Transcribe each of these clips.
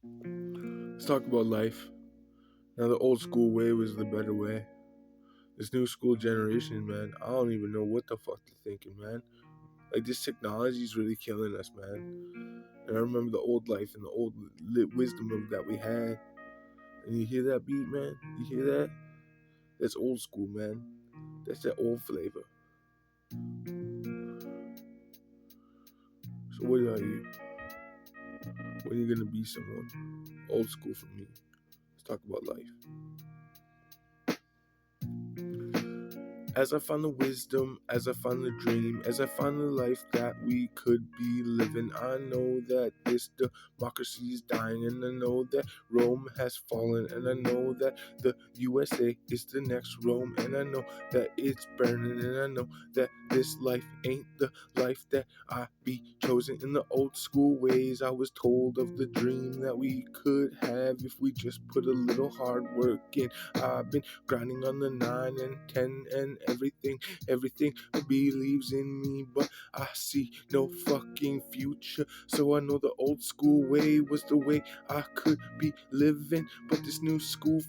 Let's talk about life. Now, the old school way was the better way. This new school generation, man, I don't even know what the fuck they're thinking, man. Like, this technology is really killing us, man. And I remember the old life and the old wisdom that we had. And you hear that beat, man? You hear that? That's old school, man. That's that old flavor. So, what are you? When are you gonna be someone? Old school for me. Let's talk about life. As I find the wisdom, as I find the dream, as I find the life that we could be living, I know that this democracy is dying, and I know that Rome has fallen, and I know that the USA is the next Rome, and I know that it's burning, and I know that this life ain't the life that I be chosen. In the old school ways, I was told of the dream that we could have if we just put a little hard work in. I've been grinding on the 9 and 10 and everything believes in me, but I see no fucking future. So I know the old school way was the way I could be living, but this new school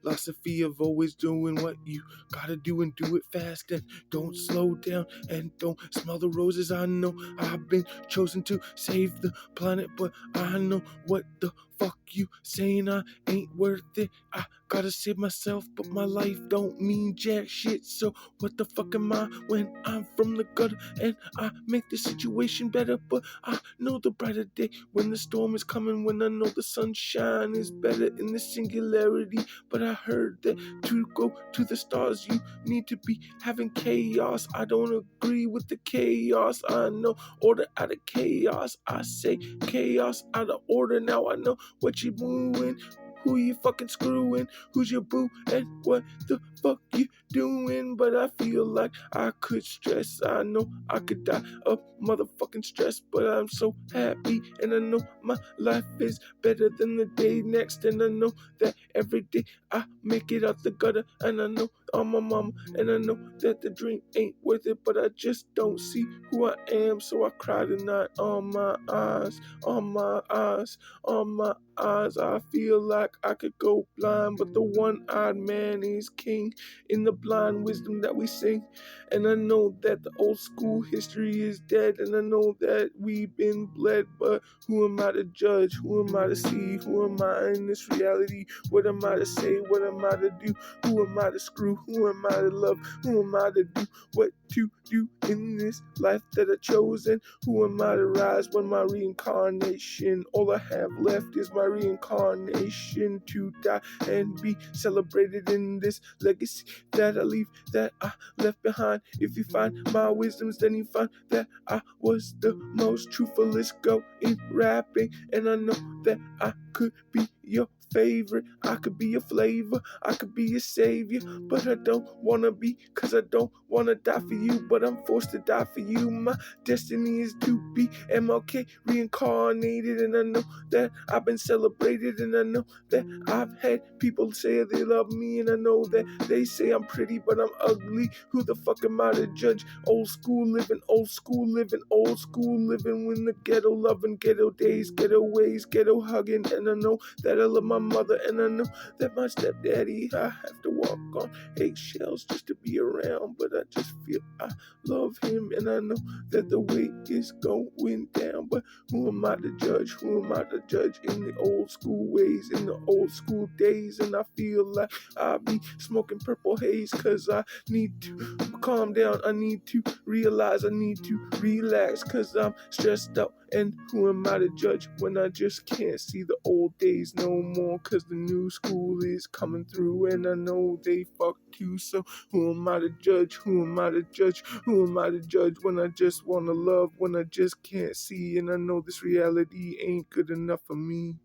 philosophy of always doing what you gotta do and do it fast and don't slow down and don't smell the roses. I know I've been chosen to save the planet, but I know what the fuck you saying I ain't worth it. I gotta save myself, but my life don't mean jack shit. So what the fuck am I when I'm from the gutter and I make the situation better? But I know the brighter day when the storm is coming, when I know the sunshine is better in the singularity. But I heard that to go to the stars you need to be having chaos. I don't agree with the chaos. I know order out of chaos. I say chaos out of order. Now I know what you moving, who you fucking screwing, who's your boo, and what the fuck you doing. But I feel like I could stress. I know I could die of motherfucking stress, but I'm so happy, and I know my life is better than the day next, and I know that every day I make it out the gutter, and I know I'm my mama, and I know that the dream ain't worth it, but I just don't see who I am, so I cry tonight on my eyes, on my eyes, on my eyes. I feel like I could go blind, but the one-eyed man is king in the blind wisdom that we sing. And I know that the old school history is dead, and I know that we've been bled, but who am I to judge? Who am I to see? Who am I in this reality? What am I to say? What am I to do? Who am I to screw? Who am I to love? Who am I to do what to do in this life that I chosen? Who am I to rise when my reincarnation? All I have left is my reincarnation to die and be celebrated in this legacy that I leave, that I left behind. If you find my wisdoms, then you find that I was the most truthfulest go in rapping, and I know that I could be your favorite. I could be a flavor, I could be a savior, but I don't wanna be, cause I don't wanna die for you, but I'm forced to die for you. My destiny is to be MLK reincarnated, and I know that I've been celebrated, and I know that I've had people say they love me, and I know that they say I'm pretty, but I'm ugly. Who the fuck am I to judge? Old school living, old school living, old school living, when the ghetto loving, ghetto days, ghetto ways, ghetto hugging, and I know that I love my mother, and I know that my stepdaddy, I have to walk on eggshells just to be around, but I just feel I love him, and I know that the weight is going down. But who am I to judge? Who am I to judge in the old school ways, in the old school days? And I feel like I be smoking purple haze, cause I need to calm down. I need to realize, I need to relax, cause I'm stressed out. And who am I to judge when I just can't see the old days no more? Cause the new school is coming through, and I know they fucked you. So who am I to judge? Who am I to judge? Who am I to judge when I just wanna love, when I just can't see? And I know this reality ain't good enough for me.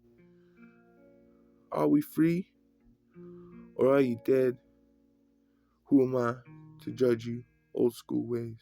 Are we free? Or are you dead? Who am I to judge you? Old school ways.